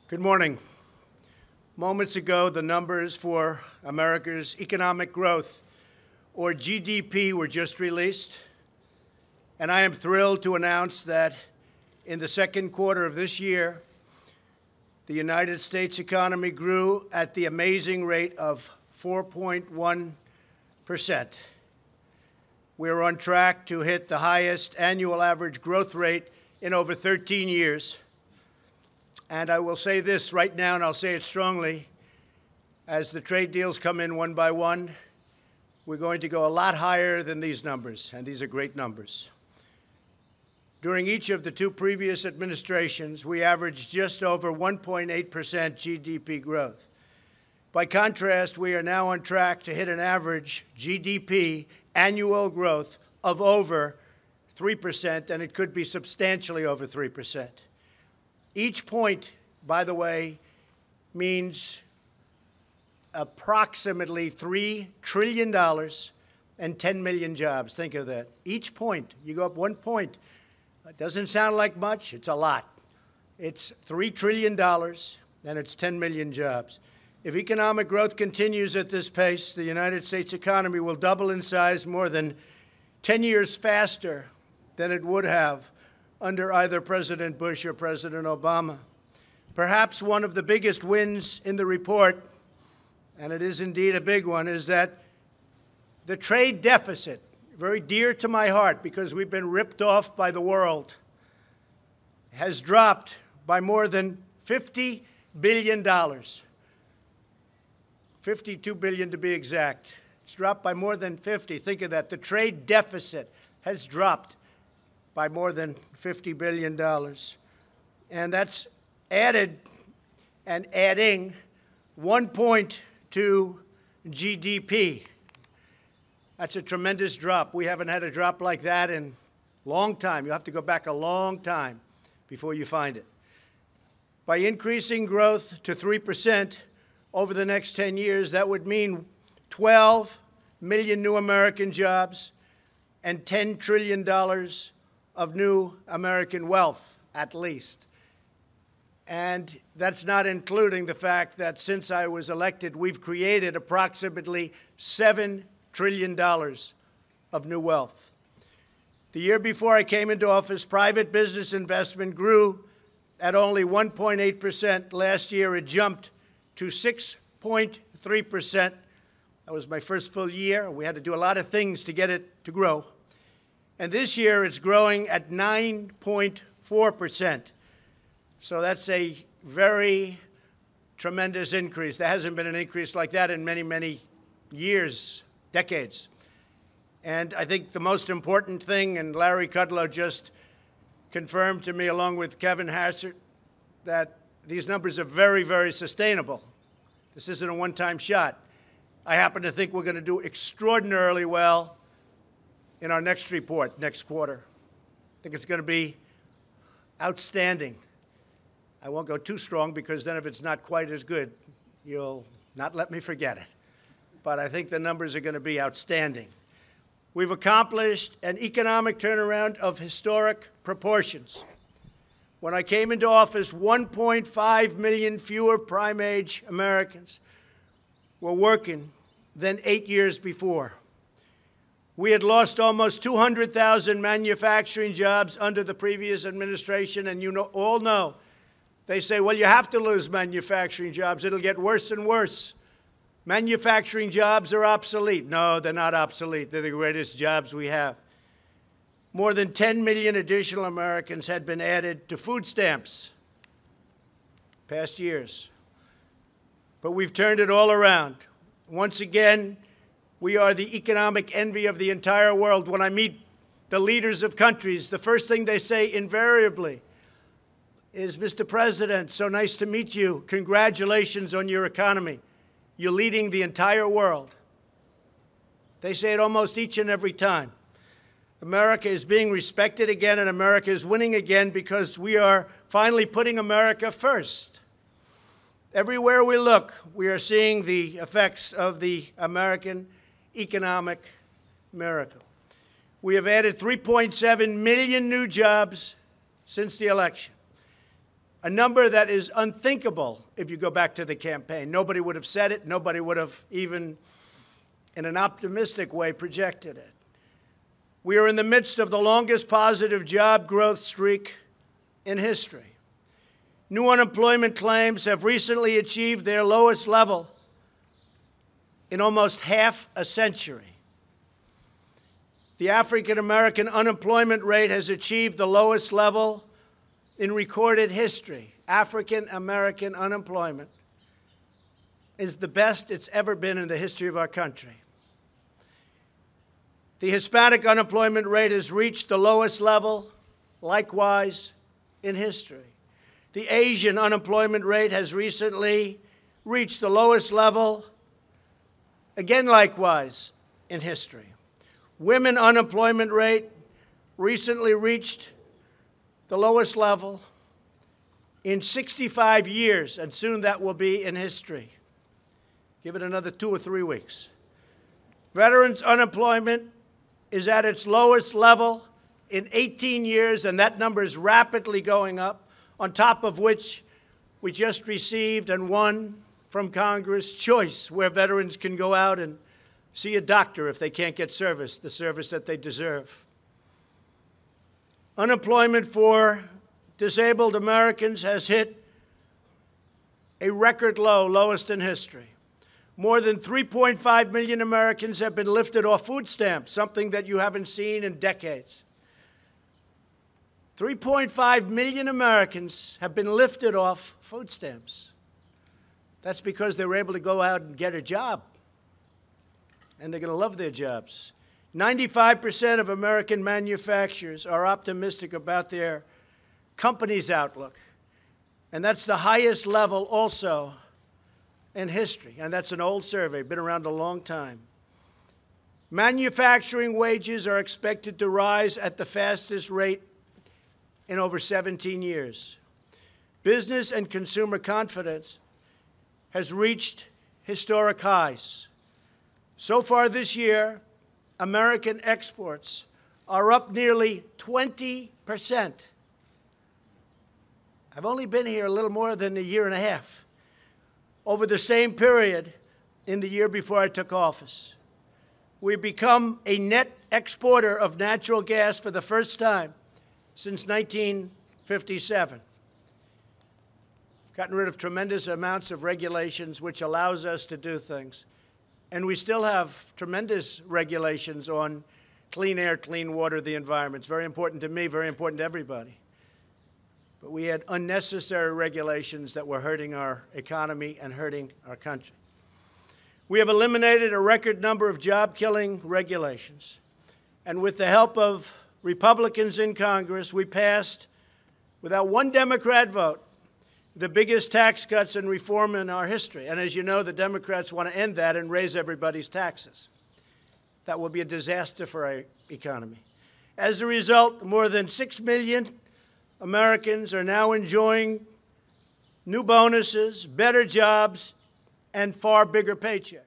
Good morning. Moments ago, the numbers for America's economic growth, or GDP, were just released. And I am thrilled to announce that in the second quarter of this year, the United States economy grew at the amazing rate of 4.1%. We're on track to hit the highest annual average growth rate in over 13 years. And I will say this right now, and I'll say it strongly, as the trade deals come in one by one, we're going to go a lot higher than these numbers, and these are great numbers. During each of the two previous administrations, we averaged just over 1.8% GDP growth. By contrast, we are now on track to hit an average GDP annual growth of over 3%, and it could be substantially over 3%. Each point, by the way, means approximately $3 trillion and 10 million jobs. Think of that. Each point, you go up 1 point. It doesn't sound like much. It's a lot. It's $3 trillion, and it's 10 million jobs. If economic growth continues at this pace, the United States economy will double in size more than 10 years faster than it would have under either President Bush or President Obama. Perhaps one of the biggest wins in the report, and it is indeed a big one, is that the trade deficit, very dear to my heart because we've been ripped off by the world, has dropped by more than $50 billion. $52 billion to be exact. It's dropped by more than 50. Think of that. The trade deficit has dropped by more than $50 billion. And that's added and adding 1 point to GDP. That's a tremendous drop. We haven't had a drop like that in a long time. You have to go back a long time before you find it. By increasing growth to 3% over the next 10 years, that would mean 12 million new American jobs and $10 trillion of new American wealth, at least. And that's not including the fact that since I was elected, we've created approximately $7 trillion of new wealth. The year before I came into office, private business investment grew at only 1.8%. Last year, it jumped to 6.3%. That was my first full year. We had to do a lot of things to get it to grow. And this year, it's growing at 9.4%. So that's a very tremendous increase. There hasn't been an increase like that in many, many years, decades. And I think the most important thing, and Larry Kudlow just confirmed to me, along with Kevin Hassert, that these numbers are very, very sustainable. This isn't a one-time shot. I happen to think we're going to do extraordinarily well in our next report, next quarter. I think it's going to be outstanding. I won't go too strong because then if it's not quite as good, you'll not let me forget it. But I think the numbers are going to be outstanding. We've accomplished an economic turnaround of historic proportions. When I came into office, 1.5 million fewer prime-age Americans were working than 8 years before. We had lost almost 200,000 manufacturing jobs under the previous administration, and you all know, they say, well, you have to lose manufacturing jobs. It'll get worse and worse. Manufacturing jobs are obsolete. No, they're not obsolete. They're the greatest jobs we have. More than 10 million additional Americans had been added to food stamps past years. But we've turned it all around. Once again, we are the economic envy of the entire world. When I meet the leaders of countries, the first thing they say invariably is, Mr. President, so nice to meet you. Congratulations on your economy. You're leading the entire world. They say it almost each and every time. America is being respected again, and America is winning again because we are finally putting America first. Everywhere we look, we are seeing the effects of the American economic miracle. We have added 3.7 million new jobs since the election. a number that is unthinkable if you go back to the campaign. Nobody would have said it. Nobody would have even, in an optimistic way, projected it. We are in the midst of the longest positive job growth streak in history. New unemployment claims have recently achieved their lowest level in almost half a century. The African American unemployment rate has achieved the lowest level in recorded history. African American unemployment is the best it's ever been in the history of our country. The Hispanic unemployment rate has reached the lowest level, likewise, in history. The Asian unemployment rate has recently reached the lowest level, again, likewise, in history. Women unemployment rate recently reached the lowest level in 65 years, and soon that will be in history. Give it another 2 or 3 weeks. Veterans unemployment is at its lowest level in 18 years, and that number is rapidly going up, on top of which we just received and won from Congress choice, where veterans can go out and see a doctor if they can't get service, the service that they deserve. Unemployment for disabled Americans has hit a record low, lowest in history. More than 3.5 million Americans have been lifted off food stamps, something that you haven't seen in decades. 3.5 million Americans have been lifted off food stamps. That's because they were able to go out and get a job, and they're going to love their jobs. 95% of American manufacturers are optimistic about their company's outlook, and that's the highest level also in history, and that's an old survey, been around a long time. Manufacturing wages are expected to rise at the fastest rate in over 17 years. Business and consumer confidence has reached historic highs. So far this year, American exports are up nearly 20%. I've only been here a little more than a year and a half. Over the same period in the year before I took office, we've become a net exporter of natural gas for the first time since 1957. We've gotten rid of tremendous amounts of regulations, which allows us to do things. And we still have tremendous regulations on clean air, clean water, the environment. It's very important to me, very important to everybody. But we had unnecessary regulations that were hurting our economy and hurting our country. We have eliminated a record number of job-killing regulations. And with the help of Republicans in Congress, we passed, without one Democrat vote, the biggest tax cuts and reform in our history. And as you know, the Democrats want to end that and raise everybody's taxes. That will be a disaster for our economy. As a result, more than 6 million Americans are now enjoying new bonuses, better jobs, and far bigger paychecks.